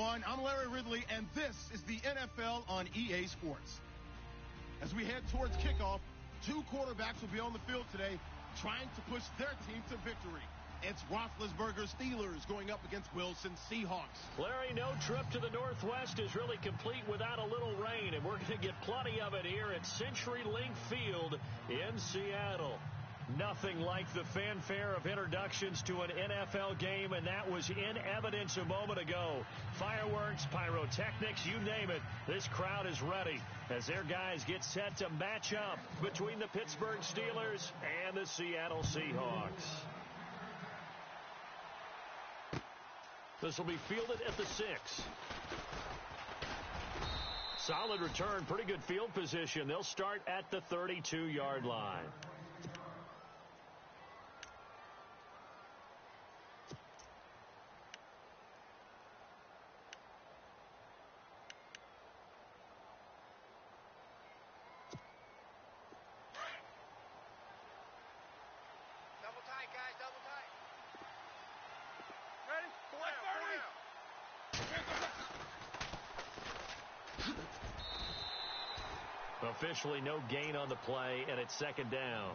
everyone. I'm Larry Ridley, and this is the NFL on EA Sports. As we head towards kickoff, two quarterbacks will be on the field today trying to push their team to victory. It's Roethlisberger's Steelers going up against Wilson's Seahawks. Larry, no trip to the Northwest is really complete without a little rain, and we're going to get plenty of it here at CenturyLink Field in Seattle. Nothing like the fanfare of introductions to an NFL game, and that was in evidence a moment ago. Fireworks, pyrotechnics, you name it. This crowd is ready as their guys get set to match up between the Pittsburgh Steelers and the Seattle Seahawks. This will be fielded at the 6. Solid return, pretty good field position. They'll start at the 32-yard line. Officially no gain on the play, and it's second down.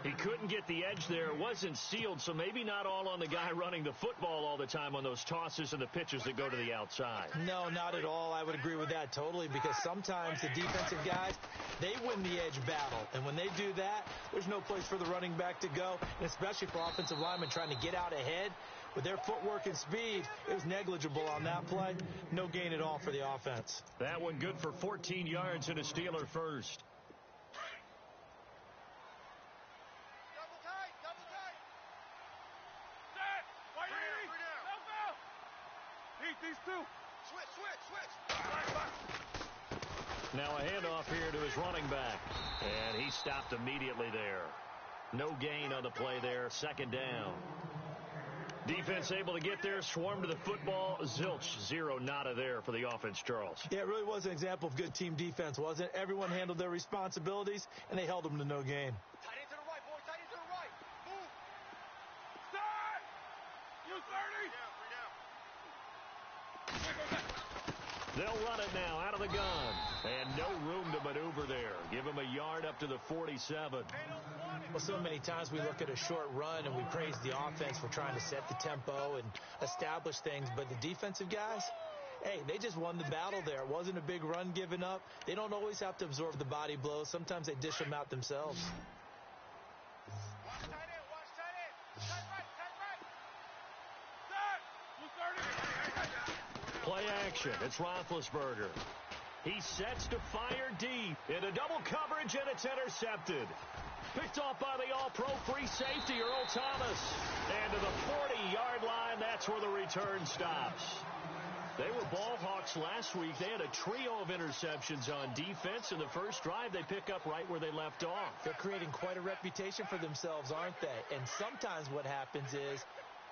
He couldn't get the edge there. It wasn't sealed, so maybe not all on the guy running the football all the time on those tosses and the pitches that go to the outside. No, not at all. I would agree with that totally, because sometimes the defensive guys, they win the edge battle. And when they do that, there's no place for the running back to go, and especially for offensive linemen trying to get out ahead. With their footwork and speed, it was negligible on that play. No gain at all for the offense. That one good for 14 yards and a Steeler first. Double tight, double tight. Set. Why you Heat these two. Switch. Now a handoff here to his running back. And he stopped immediately there. No gain on the play there. Second down. Defense able to get there, swarm to the football. Zilch, zero, nada there for the offense, Charles. Yeah, it really was an example of good team defense, wasn't it? Everyone handled their responsibilities, and they held them to no gain. Tight end to the right, boy. Tight end to the right. Move. Start. You 30. They'll run it now out of the gun. And no room to maneuver there. Give him a yard up to the 47. Well, so many times we look at a short run and we praise the offense for trying to set the tempo and establish things. But the defensive guys, hey, they just won the battle there. It wasn't a big run given up. They don't always have to absorb the body blows. Sometimes they dish them out themselves. Watch tight end. Watch tight end. Tight right. Start. You 30. Play action. It's Roethlisberger. He sets to fire deep into double coverage, and it's intercepted. Picked off by the all-pro free safety, Earl Thomas. And to the 40-yard line, that's where the return stops. They were ball hawks last week. They had a trio of interceptions on defense. In the first drive, they pick up right where they left off. They're creating quite a reputation for themselves, aren't they? And sometimes what happens is,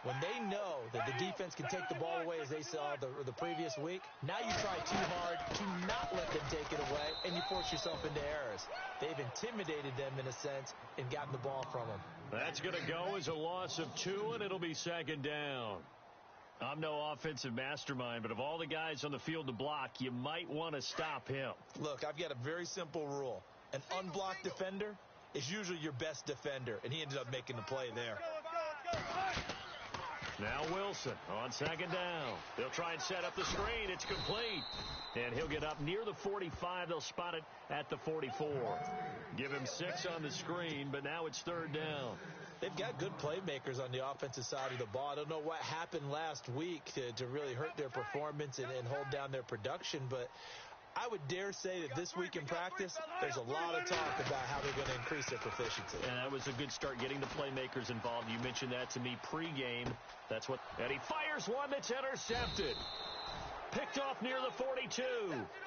when they know that the defense can take the ball away, as they saw the previous week, now you try too hard to not let them take it away, and you force yourself into errors. They've intimidated them, in a sense, and gotten the ball from them. That's going to go as a loss of 2, and it'll be second down. I'm no offensive mastermind, but of all the guys on the field to block, you might want to stop him. Look, I've got a very simple rule. An unblocked defender is usually your best defender, and he ended up making the play there. Now Wilson on second down. They'll try and set up the screen. It's complete. And he'll get up near the 45. They'll spot it at the 44. Give him 6 on the screen, but now it's third down. They've got good playmakers on the offensive side of the ball. I don't know what happened last week to really hurt their performance and hold down their production, but I would dare say that this week in practice, there's a lot of talk about how they're going to increase their proficiency. And that was a good start, getting the playmakers involved. You mentioned that to me pregame. That's what. And he fires one that's intercepted. Picked off near the 42.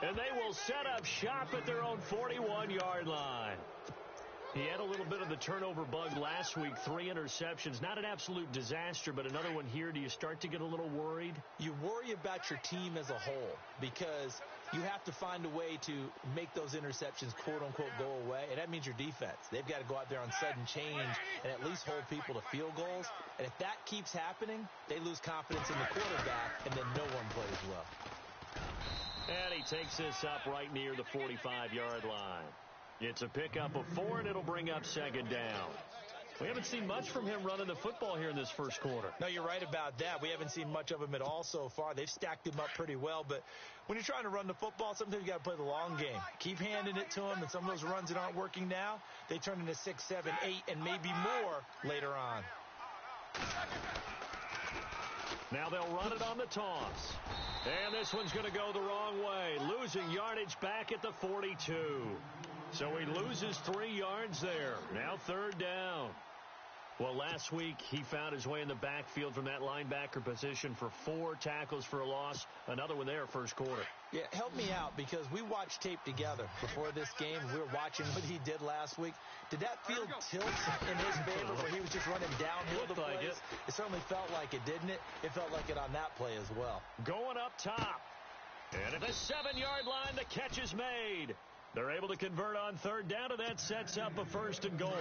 And they will set up shop at their own 41-yard line. He had a little bit of the turnover bug last week, 3 interceptions. Not an absolute disaster, but another one here. Do you start to get a little worried? You worry about your team as a whole because you have to find a way to make those interceptions, quote-unquote, go away, and that means your defense. They've got to go out there on sudden change and at least hold people to field goals. And if that keeps happening, they lose confidence in the quarterback, and then no one plays well. And he takes this up right near the 45-yard line. It's a pickup of 4, and it'll bring up second down. We haven't seen much from him running the football here in this first quarter. No, you're right about that. We haven't seen much of him at all so far. They've stacked him up pretty well, but when you're trying to run the football, sometimes you got to play the long game. Keep handing it to him, and some of those runs that aren't working now, they turn into 6, 7, 8, and maybe more later on. Now they'll run it on the toss. And this one's going to go the wrong way, losing yardage back at the 42. So he loses 3 yards there. Now third down. Well, last week he found his way in the backfield from that linebacker position for 4 tackles for a loss. Another one there first quarter. Yeah, help me out because we watched tape together before this game. We were watching what he did last week. Did that field tilt in his favor where he was just running downhill the plays? Like it certainly felt like it, didn't it? It felt like it on that play as well. Going up top. And at the 7-yard line, the catch is made. They're able to convert on third down, and that sets up a 1st and goal.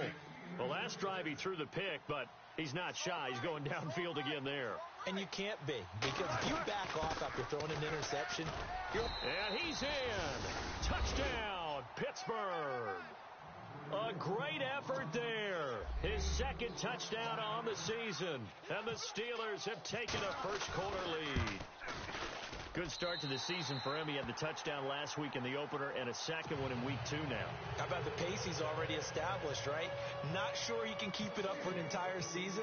Well, last drive he threw the pick, but he's not shy. He's going downfield again there. And you can't be, because if you back off after throwing an interception, and he's in. Touchdown, Pittsburgh. A great effort there. His 2nd touchdown on the season. And the Steelers have taken a first quarter lead. Good start to the season for him. He had the touchdown last week in the opener and a 2nd one in week 2 now. How about the pace he's already established, right? Not sure he can keep it up for an entire season,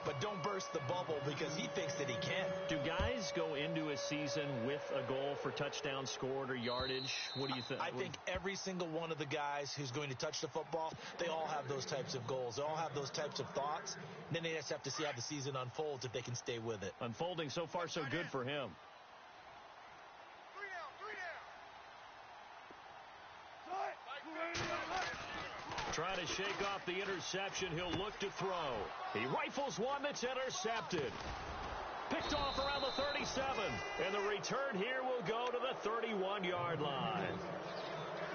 but don't burst the bubble because he thinks that he can. Do guys go into a season with a goal for touchdown scored or yardage? What do you think? I think every single one of the guys who's going to touch the football, they all have those types of goals. They all have those types of thoughts. Then they just have to see how the season unfolds if they can stay with it. Unfolding so far so good for him. Trying to shake off the interception. He'll look to throw. He rifles one that's intercepted. Picked off around the 37. And the return here will go to the 31-yard line.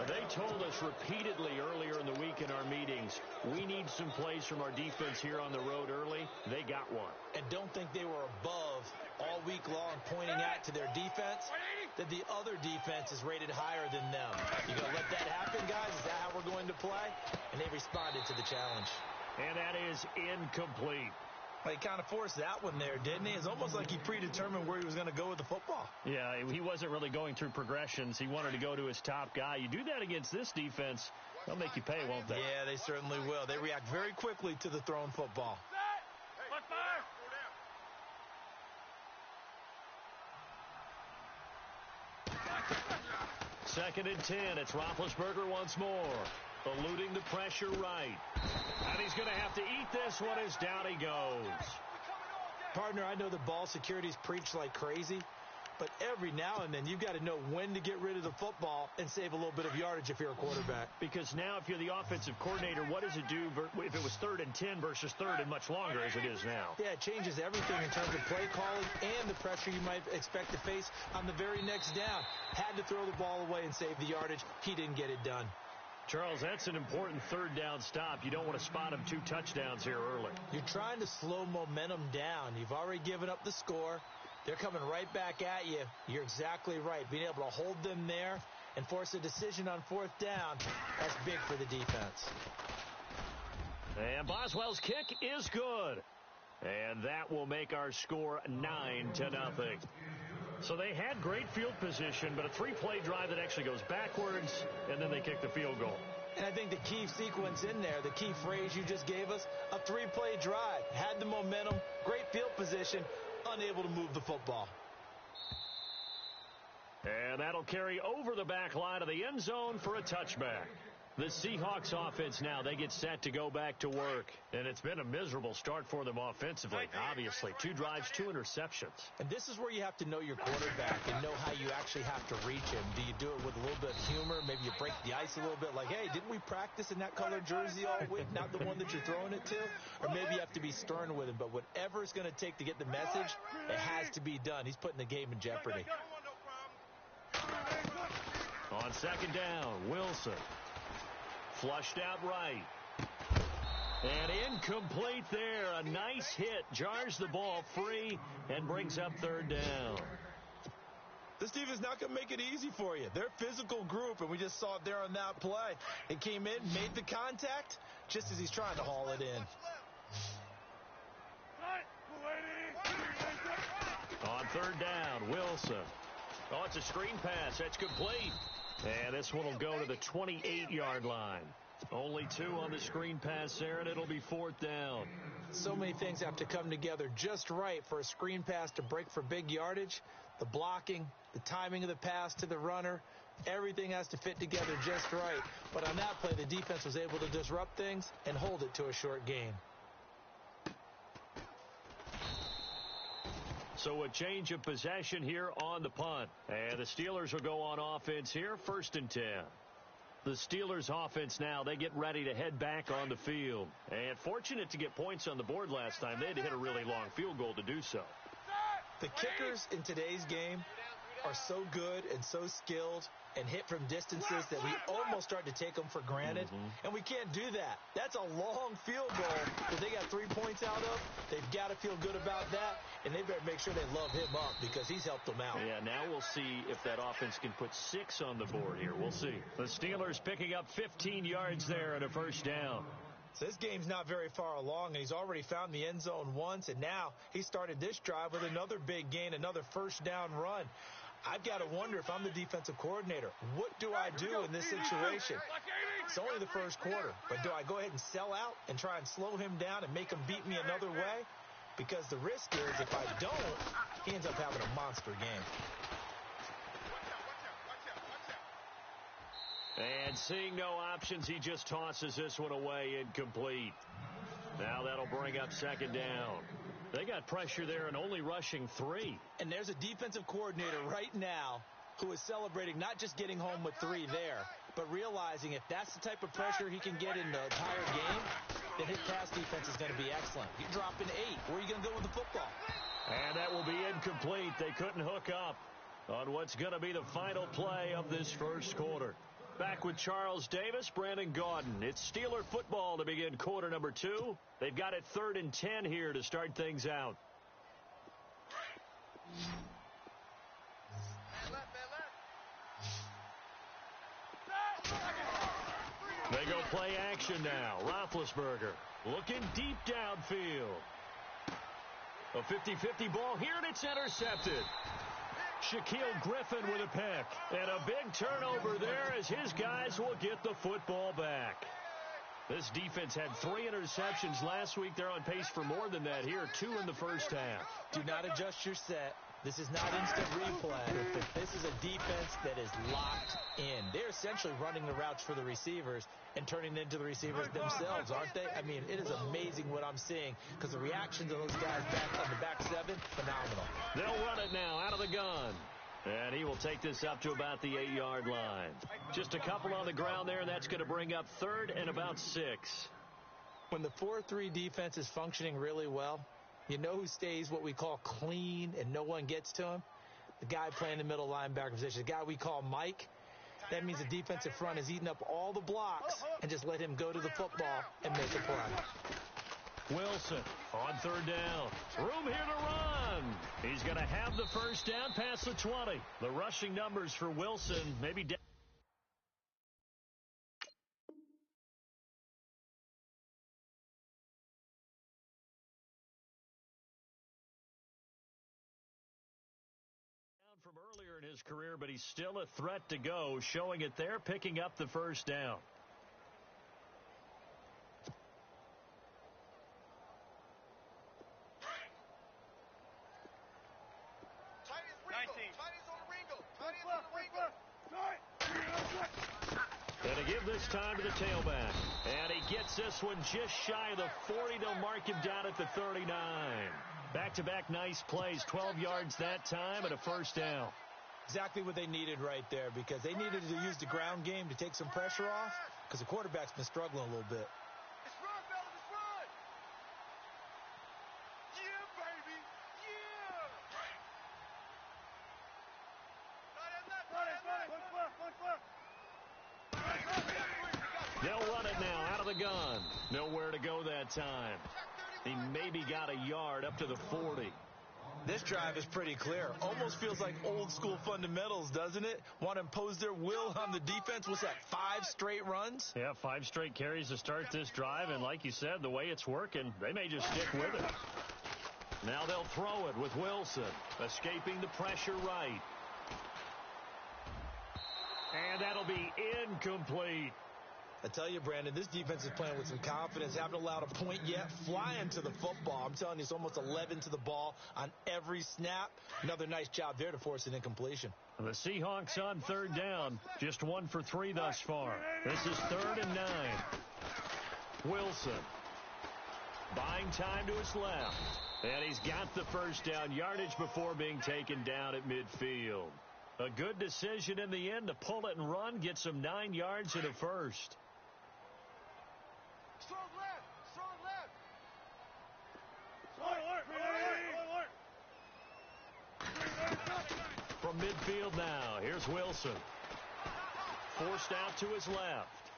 They told us repeatedly earlier in the week in our meetings, we need some plays from our defense here on the road early. They got one. And don't think they were above all week long pointing out to their defense that the other defense is rated higher than them. You going to let that happen, guys? Is that how we're going to play? And they responded to the challenge. And that is incomplete. Well, he kind of forced that one there, didn't he? It's almost like he predetermined where he was going to go with the football. Yeah, he wasn't really going through progressions. He wanted to go to his top guy. You do that against this defense, they'll make you pay, won't they? Yeah, they certainly will. They react very quickly to the thrown football. Second and 10. It's Roethlisberger once more. Eluding the pressure right. And he's going to have to eat this one as down he goes. Partner, I know the ball security's preached like crazy, but every now and then you've got to know when to get rid of the football and save a little bit of yardage if you're a quarterback. Because now if you're the offensive coordinator, what does it do if it was 3rd and 10 versus 3rd and much longer as it is now? Yeah, it changes everything in terms of play calling and the pressure you might expect to face on the very next down. Had to throw the ball away and save the yardage. He didn't get it done. Charles, that's an important 3rd down stop. You don't want to spot him 2 touchdowns here early. You're trying to slow momentum down. You've already given up the score. They're coming right back at you. You're exactly right. Being able to hold them there and force a decision on 4th down, that's big for the defense. And Boswell's kick is good. And that will make our score 9-0. So they had great field position, but a 3-play drive that actually goes backwards, and then they kick the field goal. And I think the key sequence in there, the key phrase you just gave us, a 3-play drive. Had the momentum, great field position, unable to move the football. And that'll carry over the back line of the end zone for a touchback. The Seahawks offense now, they get set to go back to work. And it's been a miserable start for them offensively, obviously. 2 drives, 2 interceptions. And this is where you have to know your quarterback and know how you actually have to reach him. Do you do it with a little bit of humor? Maybe you break the ice a little bit like, hey, didn't we practice in that colored jersey all week? Not the one that you're throwing it to? Or maybe you have to be stern with him. But whatever it's going to take to get the message, it has to be done. He's putting the game in jeopardy. On second down, Wilson. Flushed out right. And incomplete there. A nice hit. Jars the ball free and brings up third down. This defense is not going to make it easy for you. They're a physical group, and we just saw it there on that play. It came in, made the contact, just as he's trying to haul it in. On third down, Wilson. Oh, it's a screen pass. That's complete. And this one will go to the 28-yard line. Only 2 on the screen pass there, and it'll be fourth down. So many things have to come together just right for a screen pass to break for big yardage. The blocking, the timing of the pass to the runner, everything has to fit together just right. But on that play, the defense was able to disrupt things and hold it to a short gain. So a change of possession here on the punt. And the Steelers will go on offense here, 1st and 10. The Steelers offense now, they get ready to head back on the field. And fortunate to get points on the board last time. They had to hit a really long field goal to do so. The kickers in today's game are so good and so skilled and hit from distances that we almost start to take them for granted. And we can't do that. That's a long field goal that they got 3 points out of. They've got to feel good about that, and they better make sure they love him up because he's helped them out. Yeah, now we'll see if that offense can put 6 on the board here. We'll see. The Steelers picking up 15 yards there and a first down. So this game's not very far along, and he's already found the end zone once, and now he started this drive with another big gain, another first down run. I've got to wonder if I'm the defensive coordinator, what do I do in this situation? It's only the first quarter, but do I go ahead and sell out and try and slow him down and make him beat me another way? Because the risk is if I don't, he ends up having a monster game. And seeing no options, he just tosses this one away, incomplete. Now that'll bring up second down. They got pressure there and only rushing 3. And there's a defensive coordinator right now who is celebrating not just getting home with 3 there, but realizing if that's the type of pressure he can get in the entire game, then his pass defense is going to be excellent. You're dropping 8. Where are you going to go with the football? And that will be incomplete. They couldn't hook up on what's going to be the final play of this first quarter. Back with Charles Davis, Brandon Gaudin. It's Steeler football to begin quarter number 2. They've got it 3rd and 10 here to start things out. They go play action now. Roethlisberger looking deep downfield. A 50-50 ball here, and it's intercepted. Shaquille Griffin with a pick. And a big turnover there as his guys will get the football back. This defense had 3 interceptions last week. They're on pace for more than that here. 2 in the first half. Do not adjust your set. This is not instant replay. This is a defense that is locked in. They're essentially running the routes for the receivers and turning it into the receivers themselves, aren't they? I mean, it is amazing what I'm seeing because the reactions of those guys back on the back 7, phenomenal. They'll run it now out of the gun. And he will take this up to about the 8-yard line. Just a couple on the ground there, and that's going to bring up 3rd and about 6. When the 4-3 defense is functioning really well, you know who stays what we call clean and no one gets to him? The guy playing the middle linebacker position, the guy we call Mike. That means the defensive front is eating up all the blocks and just let him go to the football and make a play. Wilson on 3rd down. Room here to run. He's going to have the first down past the 20. The rushing numbers for Wilson maybe down from earlier in his career, but he's still a threat to go, showing it there, picking up the first down. And to give this time to the tailback. And he gets this one just shy of the 40. They'll mark him down at the 39. Back-to-back nice plays, 12 yards that time and a first down. Exactly what they needed right there, because they needed to use the ground game to take some pressure off, because the quarterback's been struggling a little bit. It's run, fellas, it's run. Yeah, baby, yeah. They'll run it now out of the gun. Nowhere to go that time. He maybe got a yard up to the 40. This drive is pretty clear. Almost feels like old school fundamentals, doesn't it? Want to impose their will on the defense. What's that, 5 straight runs? Yeah, 5 straight carries to start this drive. And like you said, the way it's working, they may just stick with it. Now they'll throw it with Wilson. Escaping the pressure right. And that'll be incomplete. I tell you, Brandon, this defense is playing with some confidence. Haven't allowed a point yet. Flying to the football. I'm telling you, it's almost 11 to the ball on every snap. Another nice job there to force an incompletion. The Seahawks on third down. Just 1 for 3 thus far. This is 3rd and 9. Wilson. Buying time to his left. And he's got the first down yardage before being taken down at midfield. A good decision in the end to pull it and run. Gets him 9 yards and a first. Strong left, strong left. From midfield now, here's Wilson. Forced out to his left.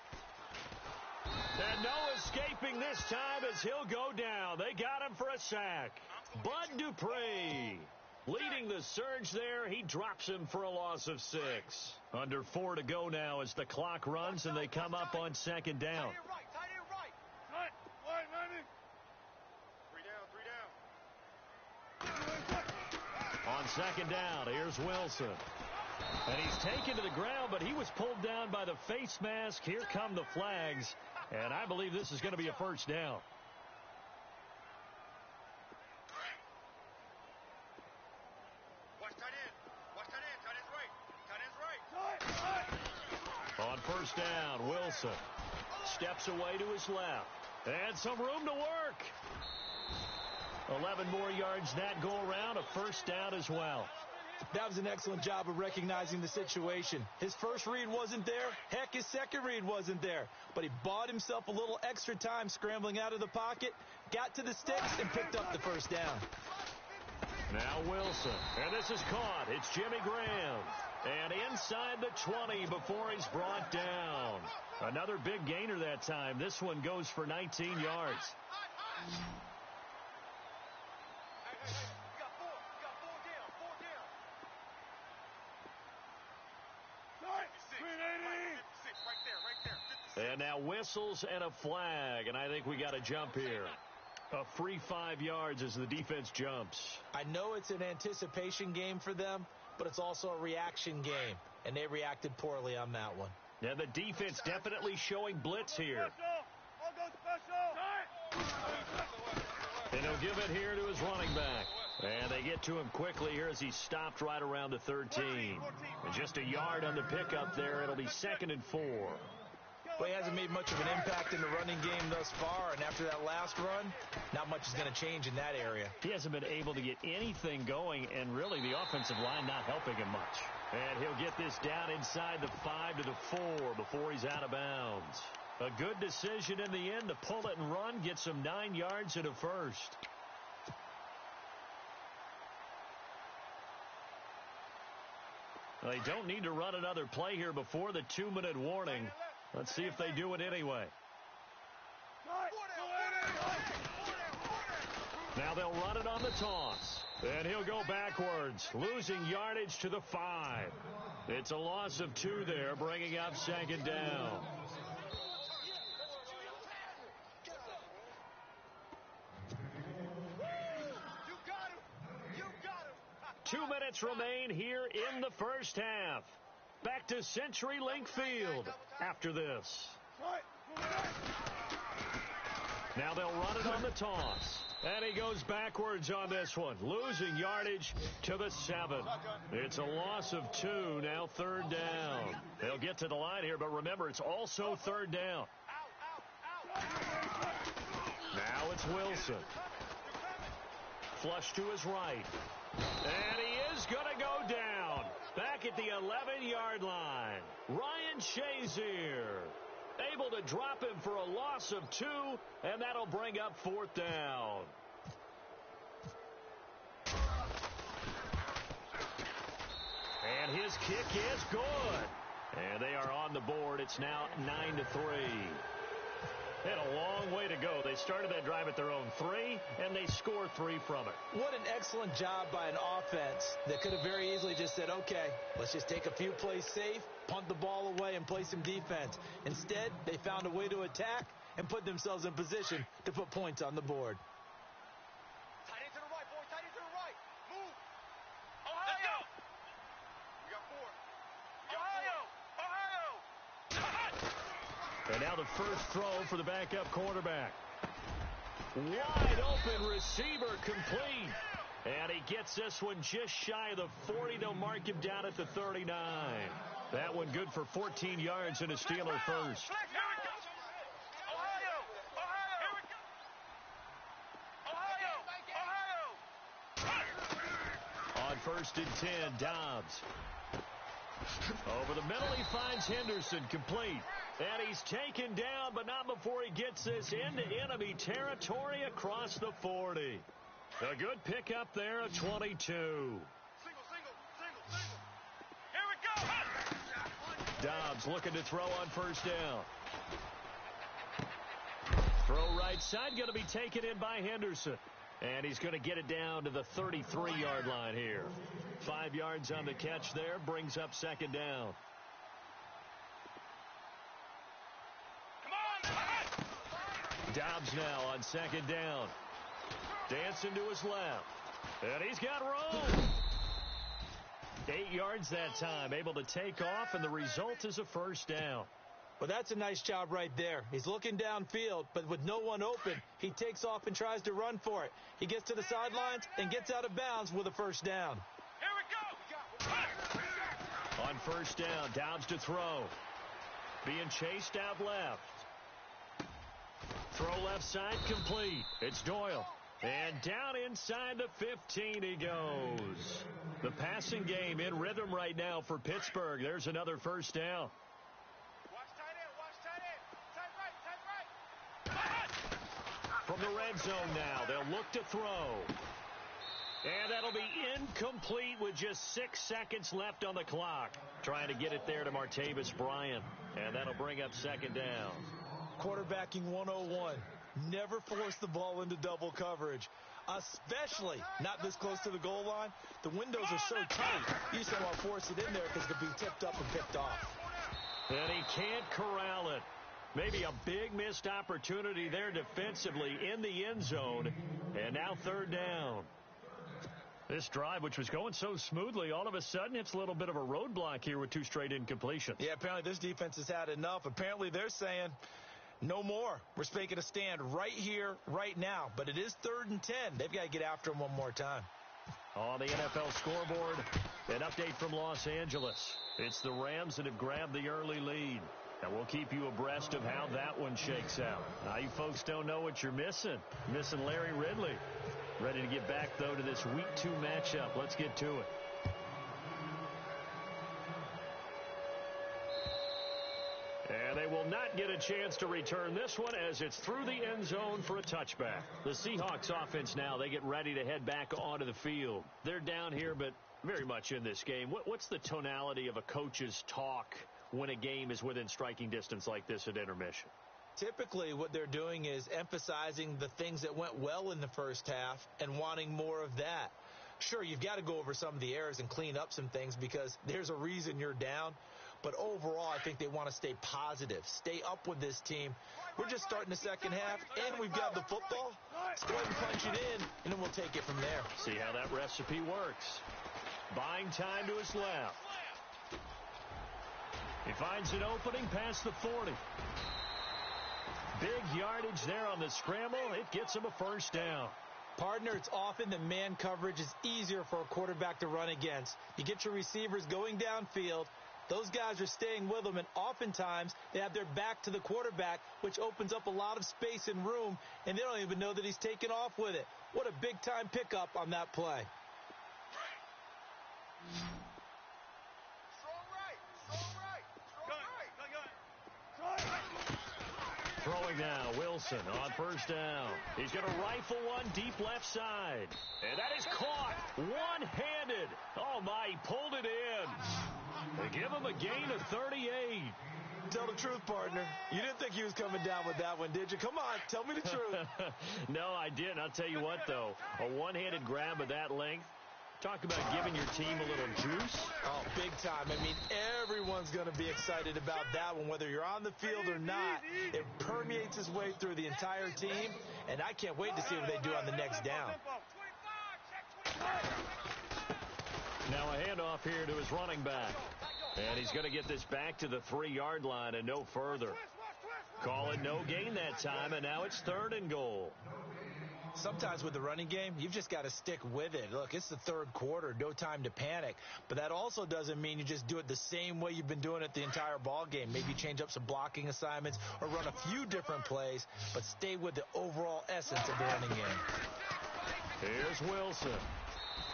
And no escaping this time as he'll go down. They got him for a sack. Bud Dupree leading the surge there. He drops him for a loss of 6. Under 4 to go now as the clock runs and they come up on 2nd down. On 2nd down, here's Wilson. And he's taken to the ground, but he was pulled down by the face mask. Here come the flags, and I believe this is going to be a first down. Watch tight end. Watch tight end. Tight end's right. Tight end's right. On first down, Wilson steps away to his left. And some room to work. 11 more yards that go around, a first down as well. That was an excellent job of recognizing the situation. His first read wasn't there. Heck, his second read wasn't there. But he bought himself a little extra time scrambling out of the pocket, got to the sticks, and picked up the first down. Now Wilson, and this is caught. It's Jimmy Graham. And inside the 20 before he's brought down. Another big gainer that time. This one goes for 19 yards. And now whistles and a flag, and I think we got a jump here. A free 5 yards as the defense jumps. I know it's an anticipation game for them, but it's also a reaction game, and they reacted poorly on that one. Yeah, the defense definitely showing blitz here. And he'll give it here to his running back. And they get to him quickly here as he stopped right around the 13. And just a yard on the pickup there. It'll be 2nd and 4. Well, he hasn't made much of an impact in the running game thus far, and after that last run, not much is going to change in that area. He hasn't been able to get anything going, and really the offensive line not helping him much. And he'll get this down inside the 5 to the 4 before he's out of bounds. A good decision in the end to pull it and run, gets him 9 yards and a first. They don't need to run another play here before the 2-minute warning. Let's see if they do it anyway. Now they'll run it on the toss. And he'll go backwards, losing yardage to the 5. It's a loss of 2 there, bringing up 2nd down. You got him. You got him. 2 minutes remain here in the first half. Back to CenturyLink Field after this. Now they'll run it on the toss. And he goes backwards on this one, losing yardage to the 7. It's a loss of 2, now 3rd down. They'll get to the line here, but remember, it's also 3rd down. Now it's Wilson. Flush to his right. And he is going to go down. Back at the 11-yard line. Ryan Shazier able to drop him for a loss of 2, and that'll bring up 4th down. And his kick is good. And they are on the board. It's now 9-3. They had a long way to go. They started that drive at their own 3, and they scored 3 from it. What an excellent job by an offense that could have very easily just said, okay, let's just take a few plays safe, punt the ball away, and play some defense. Instead, they found a way to attack and put themselves in position to put points on the board. Tight end to the right, boy. Tight end to the right. Move. Ohio. We got 4. Ohio. And now the first throw for the backup quarterback. Wide open receiver complete. And he gets this one just shy of the 40. They'll mark him down at the 39. That one good for 14 yards and a Steeler first. On 1st and 10, Dobbs. Over the middle, he finds Henderson complete. And he's taken down, but not before he gets this into enemy territory across the 40. A good pickup there at 22. Single. Here we go. Dobbs looking to throw on 1st down. Throw right side, going to be taken in by Henderson. And he's going to get it down to the 33-yard line here. 5 yards on the catch there, brings up 2nd down. Dobbs now on 2nd down. Dancing to his left. And he's got room. 8 yards that time. Able to take off, and the result is a 1st down. Well, that's a nice job right there. He's looking downfield, but with no one open, he takes off and tries to run for it. He gets to the sidelines and gets out of bounds with a 1st down. Here we go. On 1st down, Dobbs to throw. Being chased out left. Throw left side complete. It's Doyle. And down inside the 15 he goes. The passing game in rhythm right now for Pittsburgh. There's another 1st down. Watch tight end. Tight right. From the red zone now, they'll look to throw. And that'll be incomplete with just 6 seconds left on the clock. Trying to get it there to Martavis Bryant. And that'll bring up 2nd down. Quarterbacking 101. Never force the ball into double coverage, especially not this close to the goal line. The windows are so tight, you just don't want to force it in there because it could be tipped up and picked off. And he can't corral it. Maybe a big missed opportunity there defensively in the end zone. And now 3rd down. This drive, which was going so smoothly, all of a sudden it's a little bit of a roadblock here with 2 straight incompletions. Yeah, apparently this defense has had enough. Apparently they're saying, no more. We're making a stand right here, right now. But it is 3rd and 10. They've got to get after him one more time. On the NFL scoreboard, an update from Los Angeles. It's the Rams that have grabbed the early lead. And we'll keep you abreast of how that one shakes out. Now, you folks don't know what you're missing. Missing Larry Ridley. Ready to get back, though, to this Week 2 matchup. Let's get to it. And they will not get a chance to return this one as it's through the end zone for a touchback. The Seahawks offense now, they get ready to head back onto the field. They're down here, but very much in this game. What's the tonality of a coach's talk when a game is within striking distance like this at intermission? Typically, what they're doing is emphasizing the things that went well in the first half and wanting more of that. Sure, you've got to go over some of the errors and clean up some things because there's a reason you're down. But overall, I think they want to stay positive, stay up with this team. We're just starting the second half, and we've got the football. Let's go ahead and punch it in, and then we'll take it from there. See how that recipe works. Buying time to his left. He finds an opening past the 40. Big yardage there on the scramble. It gets him a 1st down. Partner, it's often that man coverage is easier for a quarterback to run against. You get your receivers going downfield. Those guys are staying with them, and oftentimes they have their back to the quarterback, which opens up a lot of space and room, and they don't even know that he's taken off with it. What a big-time pickup on that play. Throwing now, Wilson on first down. He's going to rifle one deep left side. And that is caught one-handed. Oh, my, he pulled it in. They give him a gain of 38. Tell the truth, partner. You didn't think he was coming down with that one, did you? Come on, tell me the truth. No, I didn't. I'll tell you what, though. A one-handed grab of that length. Talk about giving your team a little juice. Oh, big time. I mean, everyone's going to be excited about that one, whether you're on the field or not. It permeates its way through the entire team, and I can't wait to see what they do on the next down. Now a handoff here to his running back. And he's going to get this back to the 3-yard line and no further. Call it no gain that time, and now it's 3rd and goal. Sometimes with the running game, you've just got to stick with it. Look, it's the 3rd quarter, no time to panic. But that also doesn't mean you just do it the same way you've been doing it the entire ball game. Maybe change up some blocking assignments or run a few different plays, but stay with the overall essence of the running game. Here's Wilson.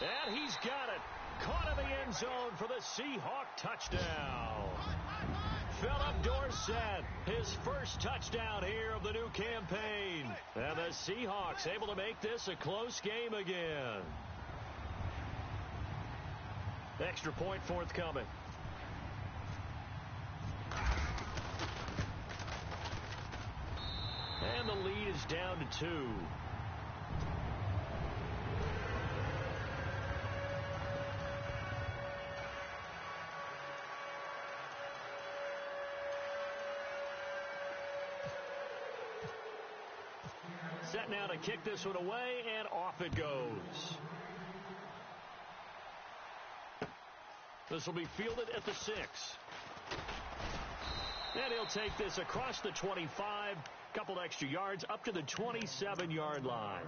And he's got it. Caught in the end zone for the Seahawk touchdown. Philip Dorsett, his first touchdown here of the new campaign. And the Seahawks able to make this a close game again. Extra point forthcoming. And the lead is down to 2. Set now to kick this one away, and off it goes. This will be fielded at the 6. And he'll take this across the 25, couple extra yards, up to the 27-yard line.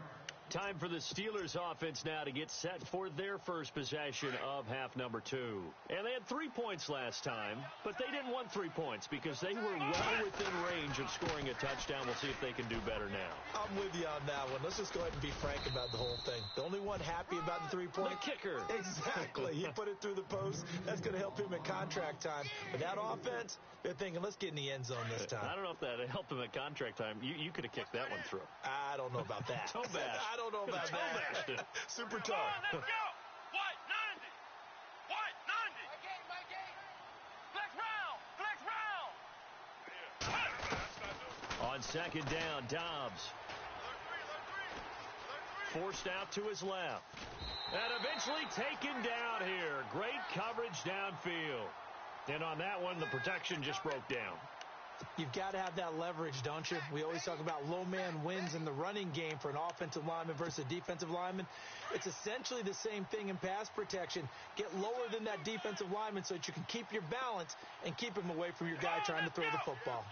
Time for the Steelers offense now to get set for their first possession of half number 2. And they had 3 points last time, but they didn't want 3 points because they were well within range of scoring a touchdown. We'll see if they can do better now. I'm with you on that one. Let's just go ahead and be frank about the whole thing. The only one happy about the 3-point. The kicker. Exactly. He put it through the post. That's going to help him at contract time. But that offense, they're thinking, let's get in the end zone this time. I don't know if that helped him at contract time. You could have kicked that one through. I don't know about that. Toe bash. I don't know about that. Super tough. Let's go. What? 90. What? 90. My game. Flex round. On second down, Dobbs. Forced out to his left. And eventually taken down here. Great coverage downfield. And on that one, the protection just broke down. You've got to have that leverage, don't you? We always talk about low man wins in the running game for an offensive lineman versus a defensive lineman. It's essentially the same thing in pass protection. Get lower than that defensive lineman so that you can keep your balance and keep him away from your guy trying to throw the football.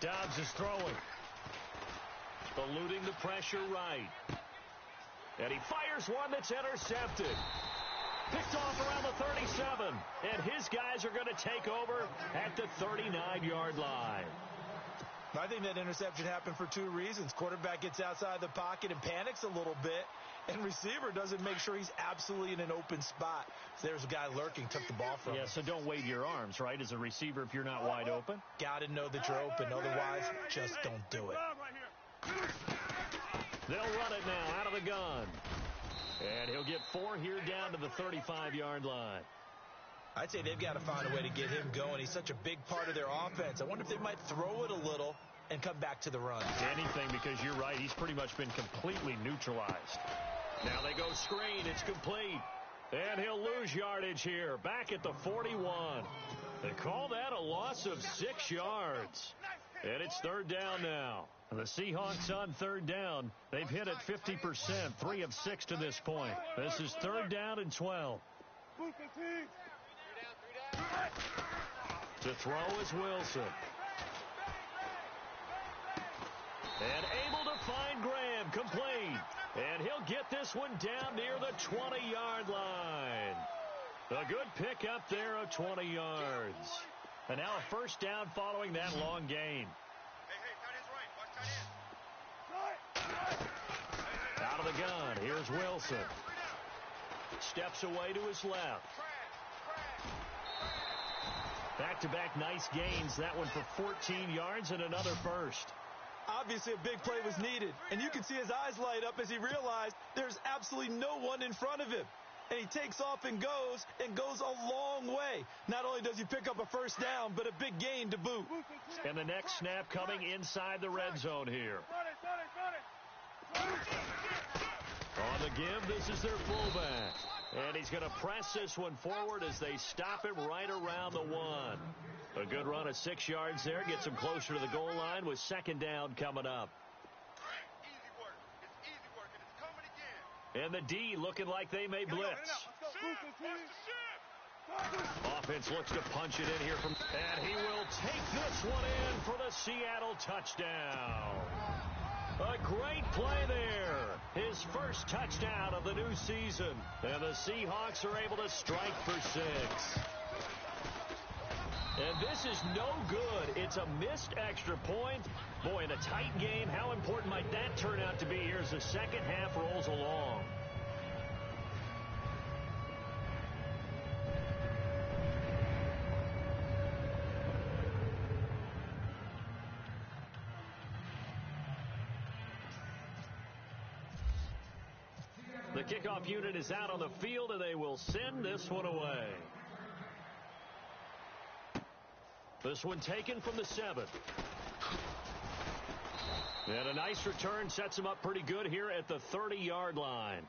Dobbs is throwing. Eluding the pressure right. And he fires one that's intercepted. Picked off around the 37. And his guys are going to take over at the 39-yard line. I think that interception happened for 2 reasons. Quarterback gets outside the pocket and panics a little bit. And receiver doesn't make sure he's absolutely in an open spot. So there's a guy lurking, took the ball from him. Yeah, so don't wave your arms, right, as a receiver if you're not wide open. Got to know that you're open. Otherwise, just don't do it. They'll run it now out of the gun. And he'll get 4 here down to the 35-yard line. I'd say they've got to find a way to get him going. He's such a big part of their offense. I wonder if they might throw it a little and come back to the run. Anything, because you're right. He's pretty much been completely neutralized. Now they go screen. It's complete. And he'll lose yardage here. Back at the 41. They call that a loss of 6 yards. And it's 3rd down now. The Seahawks on 3rd down. They've hit it 50%, 3 of 6 to this point. This is 3rd down and 12. To throw is Wilson. And able to find Graham, complete. And he'll get this one down near the 20-yard line. A good pickup there of 20 yards. And now a first down following that long gain. Hey, tight end's right. Watch tight end. Out of the gun, here's Wilson. Steps away to his left. Back-to-back nice gains. That one for 14 yards and another first. Obviously, a big play was needed, and you can see his eyes light up as he realized there's absolutely no one in front of him. And he takes off and goes a long way. Not only does he pick up a first down, but a big gain to boot. And the next snap coming inside the red zone here. On the give, this is their fullback. And he's going to press this one forward as they stop him right around the 1. A good run of 6 yards there. Gets him closer to the goal line with second down coming up. Easy work. It's easy work, and it's coming again. And the D looking like they may blitz. Offense looks to punch it in here from, and he will take this one in for the Seattle touchdown. A great play there. His first touchdown of the new season. And the Seahawks are able to strike for 6. And this is no good. It's a missed extra point. Boy, in a tight game, how important might that turn out to be here as the second half rolls along? The kickoff unit is out on the field, and they will send this one away. This one taken from the 7. And a nice return sets them up pretty good here at the 30-yard line.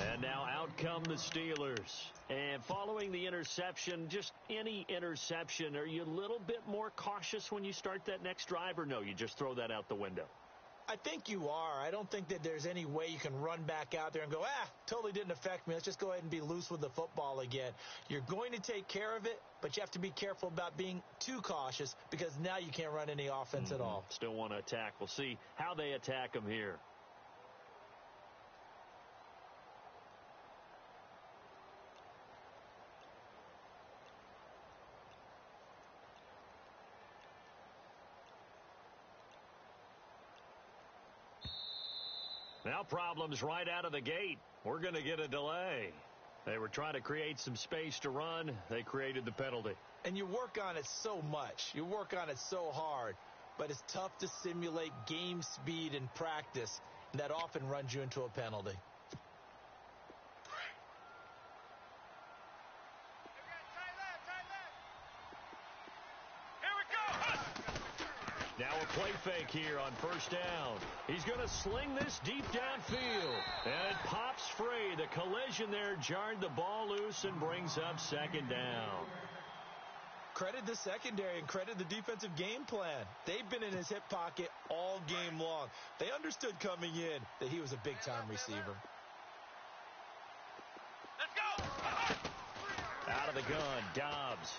And now out come the Steelers. And following the interception, just any interception, are you a little bit more cautious when you start that next drive, or no, you just throw that out the window? I think you are. I don't think that there's any way you can run back out there and go, totally didn't affect me. Let's just go ahead and be loose with the football again. You're going to take care of it, but you have to be careful about being too cautious because now you can't run any offense at all. Still want to attack. We'll see how they attack them here. Now problems right out of the gate. We're going to get a delay. They were trying to create some space to run. They created the penalty. And you work on it so much. You work on it so hard. But it's tough to simulate game speed in practice. And that often runs you into a penalty. Now a play fake here on first down. He's going to sling this deep downfield. And it pops free. The collision there jarred the ball loose and brings up second down. Credit the secondary and credit the defensive game plan. They've been in his hip pocket all game long. They understood coming in that he was a big-time receiver. Let's go! Out of the gun, Dobbs.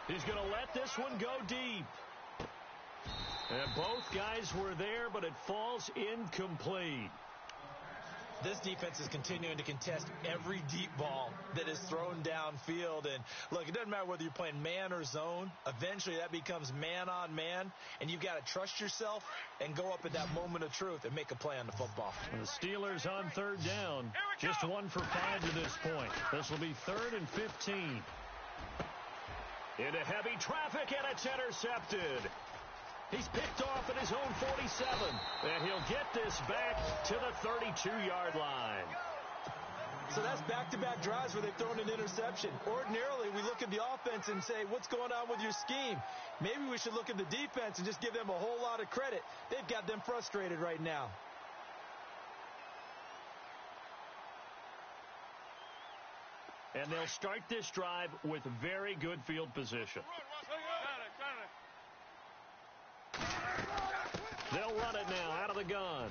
He's going to let this one go deep. And both guys were there, but it falls incomplete. This defense is continuing to contest every deep ball that is thrown downfield. And, look, it doesn't matter whether you're playing man or zone. Eventually, that becomes man-on-man, and you've got to trust yourself and go up at that moment of truth and make a play on the football. And the Steelers on third down. Just 1 for 5 to this point. This will be 3rd and 15. Into heavy traffic, and it's intercepted. He's picked off at his own 47, and he'll get this back to the 32-yard line. So that's back-to-back drives where they've thrown an interception. Ordinarily, we look at the offense and say, what's going on with your scheme? Maybe we should look at the defense and just give them a whole lot of credit. They've got them frustrated right now. And they'll start this drive with very good field position. They'll run it now out of the gun.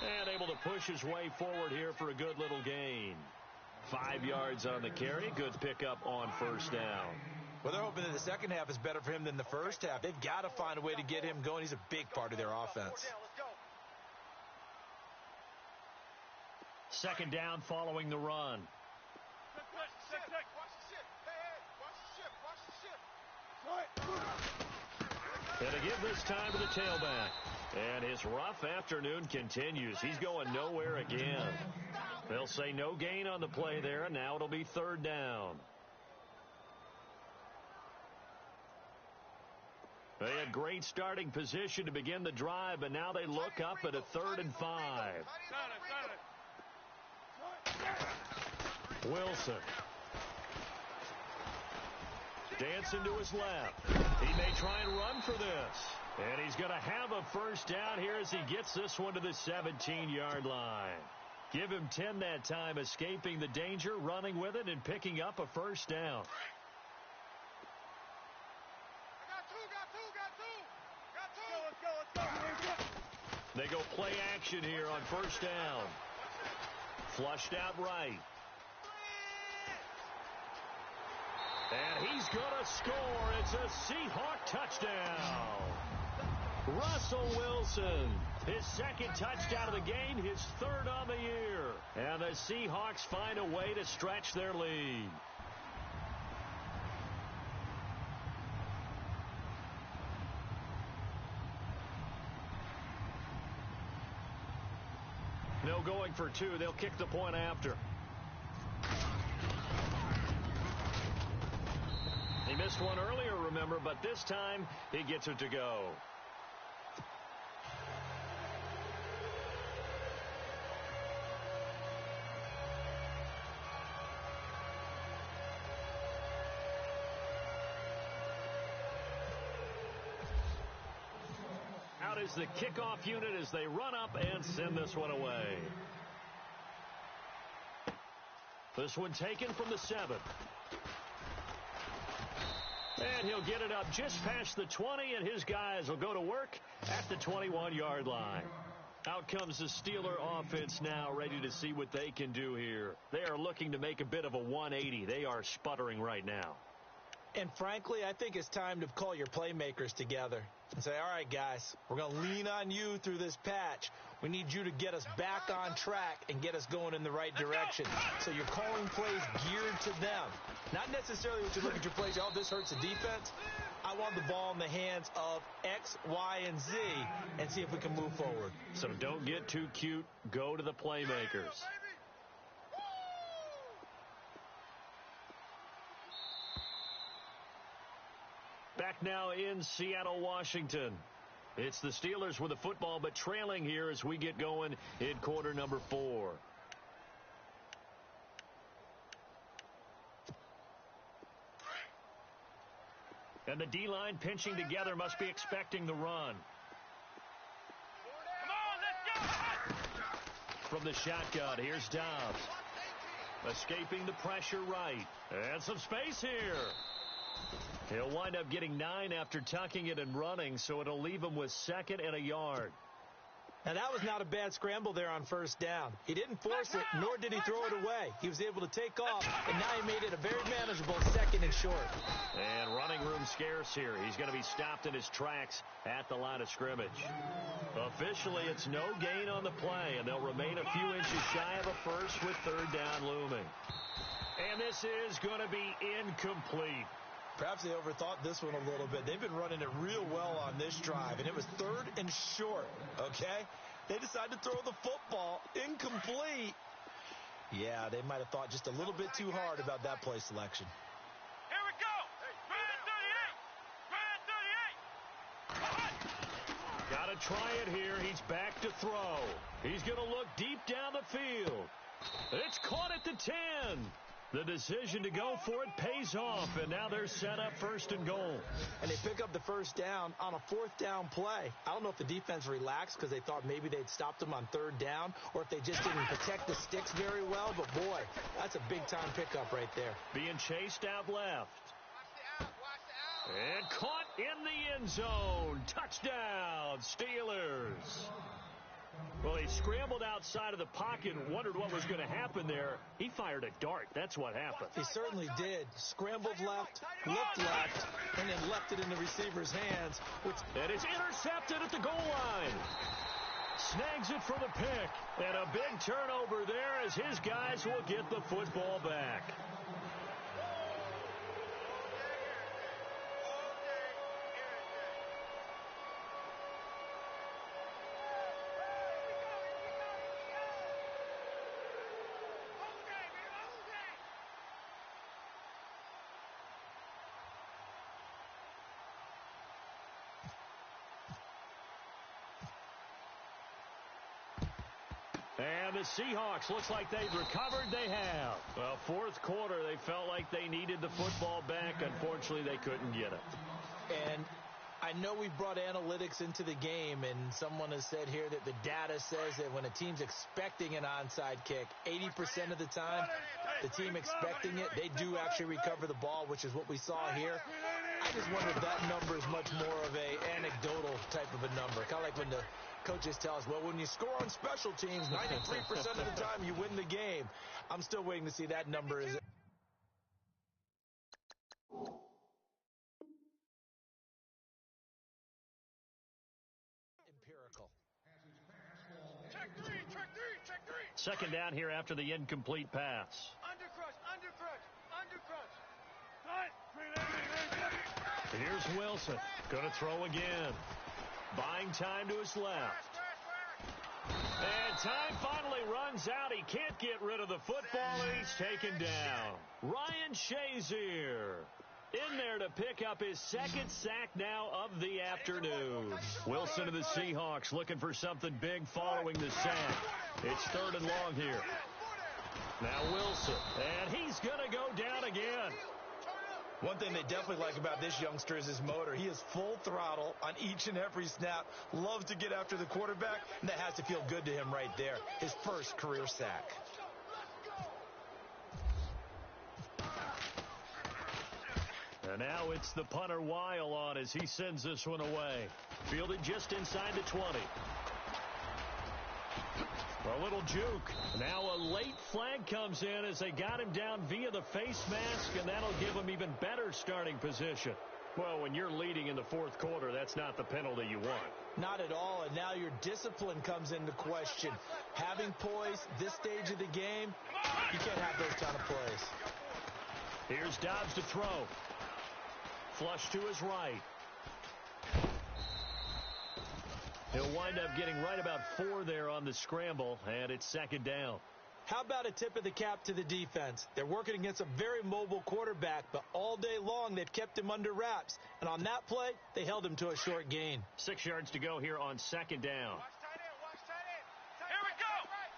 And able to push his way forward here for a good little gain. 5 yards on the carry. Good pickup on first down. Well, they're hoping that the second half is better for him than the first half. They've got to find a way to get him going. He's a big part of their offense. Second down following the run. And to give this time to the tailback. And his rough afternoon continues. He's going nowhere again. They'll say no gain on the play there, and now it'll be third down. They had great starting position to begin the drive, but now they look up at a 3rd and 5. Wilson. Dancing to his left. He may try and run for this. And he's going to have a first down here as he gets this one to the 17-yard line. Give him 10 that time, escaping the danger, running with it, and picking up a first down. They go play action here on first down. Flushed out right. And he's going to score. It's a Seahawk touchdown. Russell Wilson, his second touchdown of the game, his 3rd on the year. And the Seahawks find a way to stretch their lead. No going for 2. They'll kick the point after. He missed one earlier, remember, but this time he gets it to go. Out is the kickoff unit as they run up and send this one away. This one taken from the 7. And he'll get it up just past the 20, and his guys will go to work at the 21-yard line. Out comes the Steeler offense now, ready to see what they can do here. They are looking to make a bit of a 180. They are sputtering right now. And frankly, I think it's time to call your playmakers together and say, all right, guys, we're going to lean on you through this patch. We need you to get us back on track and get us going in the right direction. So you're calling plays geared to them. Not necessarily what you look at your plays, oh, this hurts the defense. I want the ball in the hands of X, Y, and Z and see if we can move forward. So don't get too cute. Go to the playmakers. Back now in Seattle, Washington. It's the Steelers with the football, but trailing here as we get going in quarter number 4. And the D-line pinching together must be expecting the run. Come on, let's go! From the shotgun, here's Dobbs. Escaping the pressure right. And some space here. He'll wind up getting 9 after tucking it and running, so it'll leave him with 2nd and a yard. Now, that was not a bad scramble there on first down. He didn't force it, nor did he throw it away. He was able to take off, and now he made it a very manageable 2nd and short. And running room scarce here. He's going to be stopped in his tracks at the line of scrimmage. Officially, it's no gain on the play, and they'll remain a few inches shy of a first with 3rd down looming. And this is going to be incomplete. Perhaps they overthought this one a little bit. They've been running it real well on this drive, and it was 3rd and short, okay? They decided to throw the football incomplete. Yeah, they might have thought just a little bit too hard about that play selection. Here we go! Red 38! Got to try it here. He's back to throw. He's going to look deep down the field. It's caught at the 10. The decision to go for it pays off, and now they're set up 1st and goal. And they pick up the first down on a 4th down play. I don't know if the defense relaxed because they thought maybe they'd stopped them on 3rd down, or if they just didn't protect the sticks very well. But, boy, that's a big-time pickup right there. Being chased out left. And caught in the end zone. Touchdown, Steelers. Well, he scrambled outside of the pocket and wondered what was going to happen there. He fired a dart. That's what happened. He certainly did. Scrambled left, looked left, and then left it in the receiver's hands. And it's intercepted at the goal line. Snags it for the pick. And a big turnover there as his guys will get the football back. And the Seahawks, looks like they've recovered. They have. Well, fourth quarter, they felt like they needed the football back. Unfortunately, they couldn't get it. And I know we brought analytics into the game, and someone has said here that the data says that when a team's expecting an onside kick, 80% of the time, the team expecting it, they do actually recover the ball, which is what we saw here. I just wonder if that number is much more of a anecdotal type of a number. Kind of like when the coaches tell us, well, when you score on special teams, 93% of the time you win the game. I'm still waiting to see that number. Is empirical. Check three. Second down here after the incomplete pass. Under crunch. Here's Wilson. Going to throw again. Buying time to his left. And time finally runs out. He can't get rid of the football, and he's taken down. Ryan Shazier in there to pick up his second sack now of the afternoon. Wilson of the Seahawks looking for something big following the sack. It's third and long here. Now Wilson, and he's going to go down again. One thing they definitely like about this youngster is his motor. He is full throttle on each and every snap. Loves to get after the quarterback, and that has to feel good to him right there. His first career sack. And now it's the punter Weil on as he sends this one away. Fielded just inside the 20. A little juke. Now a late flag comes in as they got him down via the face mask, and that'll give him even better starting position. Well, when you're leading in the fourth quarter, that's not the penalty you want. Not at all, and now your discipline comes into question. Having poise this stage of the game, you can't have those kind of plays. Here's Dobbs to throw. Flush to his right. He'll wind up getting right about 4 there on the scramble, and it's second down. How about a tip of the cap to the defense? They're working against a very mobile quarterback, but all day long they've kept him under wraps. And on that play, they held him to a short gain. 6 yards to go here on second down. Watch tight end. Here we go.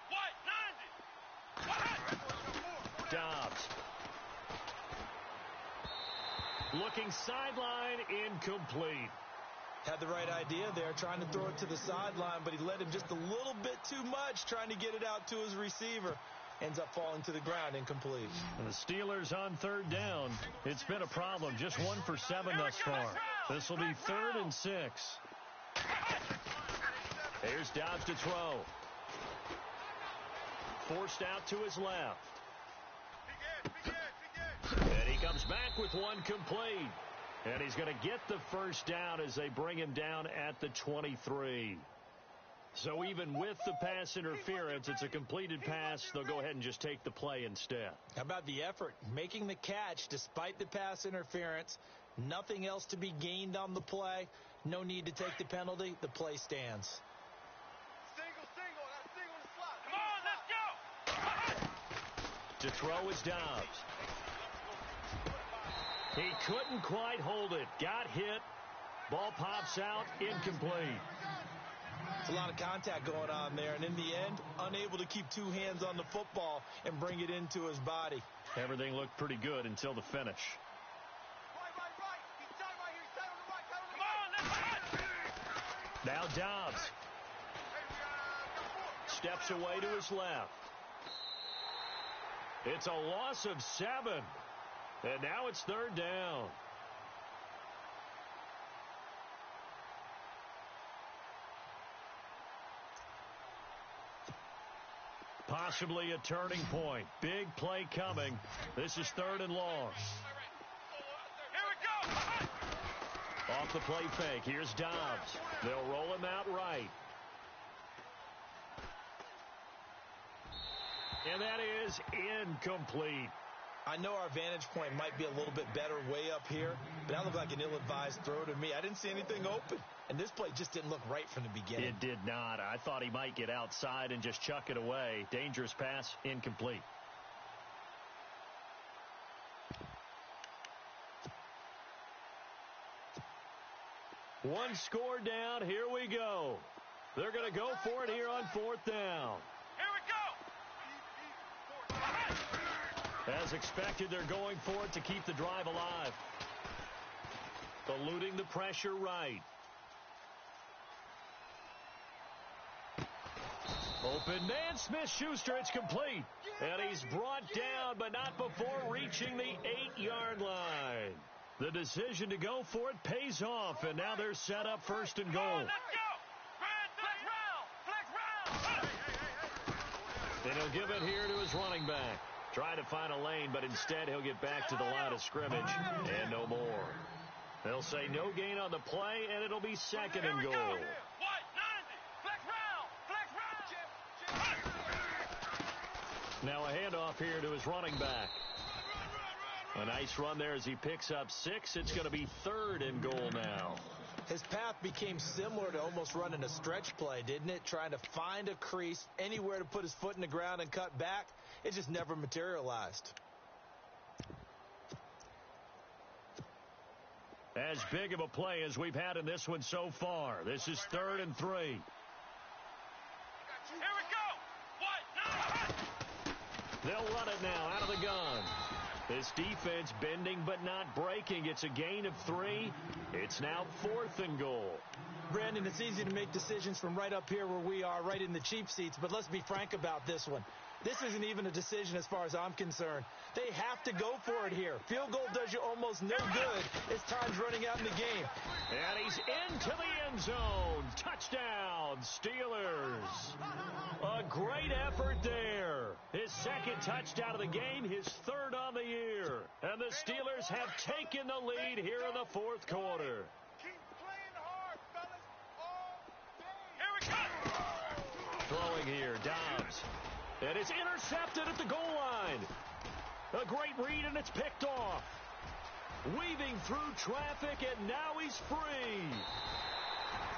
What? 90. Dobbs. Looking sideline, incomplete. Had the right idea there, trying to throw it to the sideline, but he led him just a little bit too much, trying to get it out to his receiver. Ends up falling to the ground, incomplete. And the Steelers on third down. It's been a problem, just 1 for 7 thus far. This will be 3rd and 6. Here's Dobbs to throw. Forced out to his left. And he comes back with one complete. And he's going to get the first down as they bring him down at the 23. So even with the pass interference, it's a completed pass. They'll go ahead and just take the play instead. How about the effort? Making the catch despite the pass interference. Nothing else to be gained on the play. No need to take the penalty. The play stands. Single. That's single in the slot. Come on, let's go. To throw is Dobbs. He couldn't quite hold it. Got hit. Ball pops out. Incomplete. It's a lot of contact going on there, and in the end, unable to keep 2 hands on the football and bring it into his body. Everything looked pretty good until the finish. Right. He's tight right here. He's tight on the right. Come on, let's go. Now Dobbs. Steps away to his left. It's a loss of 7. And now it's third down. Possibly a turning point. Big play coming. This is 3rd and long. Here we go. Off the play fake. Here's Dobbs. They'll roll him out right. And that is incomplete. I know our vantage point might be a little bit better way up here, but that looked like an ill-advised throw to me. I didn't see anything open, and this play just didn't look right from the beginning. It did not. I thought he might get outside and just chuck it away. Dangerous pass, incomplete. One score down. Here we go. They're going to go for it here on 4th down. Here we go. As expected, they're going for it to keep the drive alive. Eluding the pressure right. Open man, Smith-Schuster, it's complete. And he's brought down, but not before reaching the 8-yard line. The decision to go for it pays off, and now they're set up 1st and goal. Let's go. Flex round. And he'll give it here to his running back. Try to find a lane, but instead he'll get back to the line of scrimmage and no more. They'll say no gain on the play, and it'll be 2nd and goal. What? 90. Flex round. Now a handoff here to his running back. A nice run there as he picks up 6. It's going to be 3rd and goal now. His path became similar to almost running a stretch play, didn't it? Trying to find a crease, anywhere to put his foot in the ground and cut back. It just never materialized. As big of a play as we've had in this one so far. This is 3rd and 3. Here we go. What? They'll run it now out of the gun. This defense bending but not breaking. It's a gain of 3. It's now 4th and goal. Brandon, it's easy to make decisions from right up here where we are, right in the cheap seats, but let's be frank about this one. This isn't even a decision as far as I'm concerned. They have to go for it here. Field goal does you almost no good as time's running out in the game. And he's into the end zone. Touchdown, Steelers. A great effort there. His 2nd touchdown of the game, his 3rd on the year. And the Steelers have taken the lead here in the 4th quarter. Keep playing hard, fellas. All day. Here we go. Throwing here, Dobbs. And it's intercepted at the goal line. A great read, and it's picked off. Weaving through traffic, and now he's free.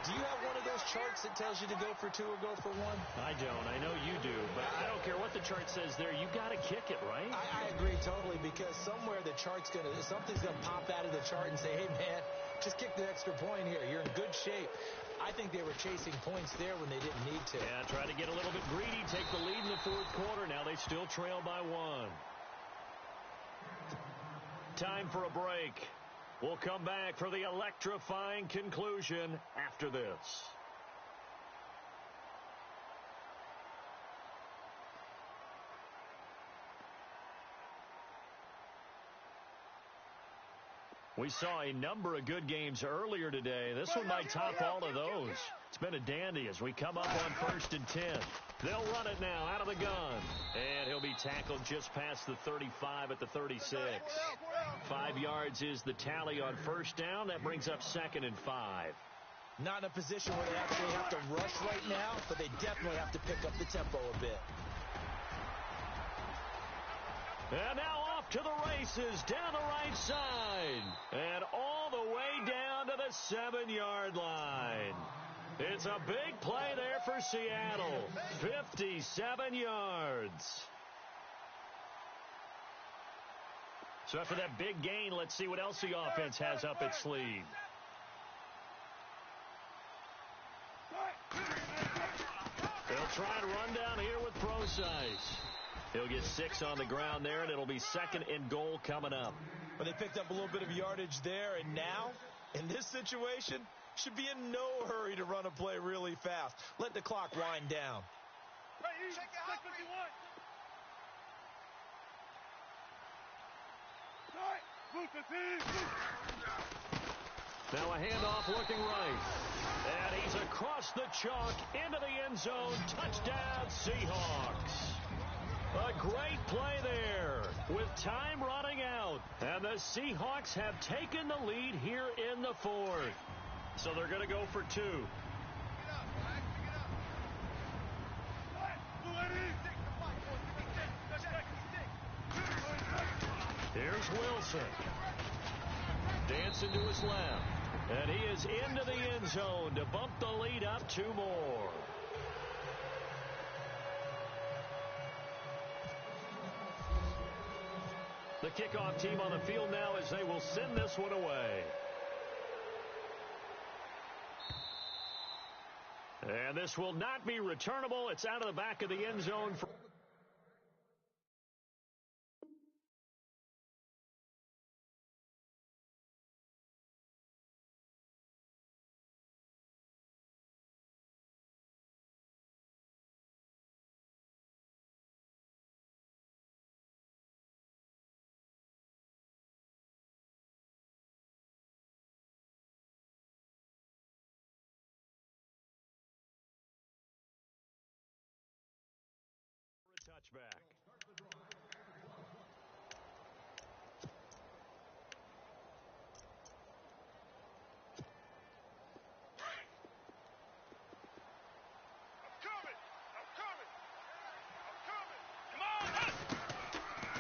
Do you have one of those charts that tells you to go for 2 or go for 1? I don't. I know you do, but I don't care what the chart says there. You got to kick it, right? I agree totally, because somewhere the chart's something's going to pop out of the chart and say, hey, man, just kick the extra point here. You're in good shape. I think they were chasing points there when they didn't need to. Yeah, try to get a little bit greedy, take the lead in the 4th quarter. Now they still trail by 1. Time for a break. We'll come back for the electrifying conclusion after this. We saw a number of good games earlier today. This one might top all of those. It's been a dandy as we come up on 1st and 10. They'll run it now out of the gun. And he'll be tackled just past the 35 at the 36. 5 yards is the tally on 1st down. That brings up 2nd and 5. Not in a position where they actually have to rush right now, but they definitely have to pick up the tempo a bit. And now off to the races down the right side. And all the way down to the 7-yard line. It's a big play there for Seattle. 57 yards. So after that big gain, let's see what else the offense has up its sleeve. They'll try and run down here with Procise. He'll get 6 on the ground there, and it'll be 2nd and goal coming up. But they picked up a little bit of yardage there, and now, in this situation, should be in no hurry to run a play really fast. Let the clock wind down. Check it out, 51. Now a handoff looking right. And he's across the chalk into the end zone. Touchdown, Seahawks. A great play there with time running out. And the Seahawks have taken the lead here in the fourth. So they're going to go for two. Here's Wilson. Dancing to his left. And he is into the end zone to bump the lead up two more. The kickoff team on the field now as they will send this one away. And this will not be returnable. It's out of the back of the end zone. Touchback.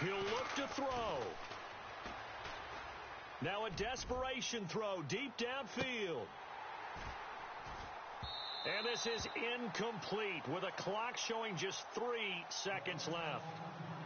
He'll look to throw. Now a desperation throw deep downfield. And this is incomplete with a clock showing just 3 seconds left.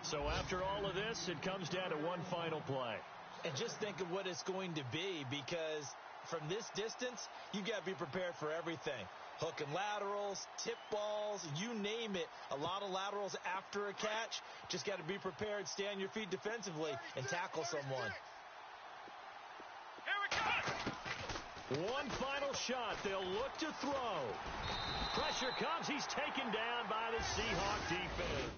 So after all of this, it comes down to one final play. And just think of what it's going to be, because from this distance, you got to be prepared for everything. Hook and laterals, tip balls, you name it. A lot of laterals after a catch. Just got to be prepared, stay on your feet defensively, and tackle someone. Here we go! One final shot. They'll look to throw. Pressure comes. He's taken down by the Seahawk defense.